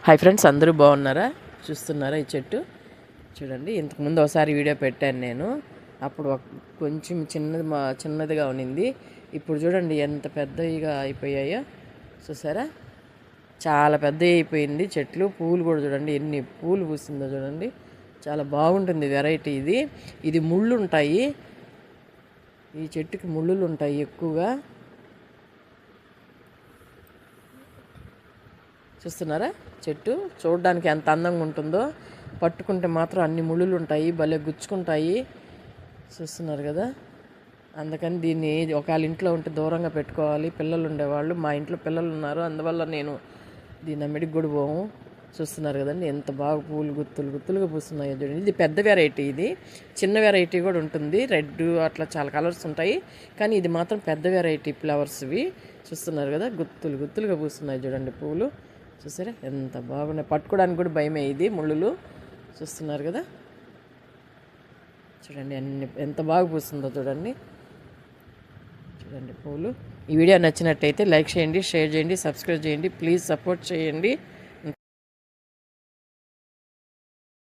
Hi friends, అందరూ బాగున్నారా? చూస్తున్నారా ఈ చెట్టు? చూడండి, ఇంతకుముందు ఒకసారి వీడియో పెట్టాను నేను. అప్పుడు కొంచెం చిన్నదిగా ఉన్నింది. ఇప్పుడు చూడండి ఎంత పెద్దగా అయిపోయాయో. చూసారా, చాలా పెద్దగా అయిపోయింది చెట్లు. పూలు కూడా చూడండి ఎన్ని పూలు పూసిందో చూడండి. చాలా బాగుంటుంది వెరైటీ ఇది. ఇది ముళ్ళు ఉంటాయి, ఈ చెట్టుకి ముళ్ళులు ఉంటాయి ఎక్కువగా. చూస్తున్నారా చెట్టు చూడడానికి ఎంత అందంగా ఉంటుందో. పట్టుకుంటే మాత్రం అన్ని ముళ్ళులు ఉంటాయి, భలే గుచ్చుకుంటాయి. చూస్తున్నారు కదా. అందుకని దీన్ని ఒకవేళ ఇంట్లో ఉంటే దూరంగా పెట్టుకోవాలి. పిల్లలు ఉండేవాళ్ళు, మా ఇంట్లో పిల్లలు ఉన్నారు, అందువల్ల నేను దీన్ని అమ్మిడికి కూడా పోము. చూస్తున్నారు కదండి ఎంత బాగా పూలు గుత్తులుగా పూస్తున్నాయో చూడండి. ఇది పెద్ద వెరైటీ, ఇది చిన్న వెరైటీ కూడా ఉంటుంది, రెడ్ అట్లా చాలా కలర్స్ ఉంటాయి. కానీ ఇది మాత్రం పెద్ద వెరైటీ ఫ్లవర్స్వి. చూస్తున్నారు కదా, గుత్తులుగా పూస్తున్నాయి చూడండి పూలు. చూసారా ఎంత బాగున్నాయి, పట్టుకోవడానికి కూడా భయమే ఇది ముళ్ళులు. చూస్తున్నారు కదా, చూడండి ఎంత బాగా పూస్తుందో చూడండి. చూడండి పూలు. ఈ వీడియో నచ్చినట్టయితే లైక్ చేయండి, షేర్ చేయండి, సబ్స్క్రైబ్ చేయండి. ప్లీజ్ సపోర్ట్ చేయండి.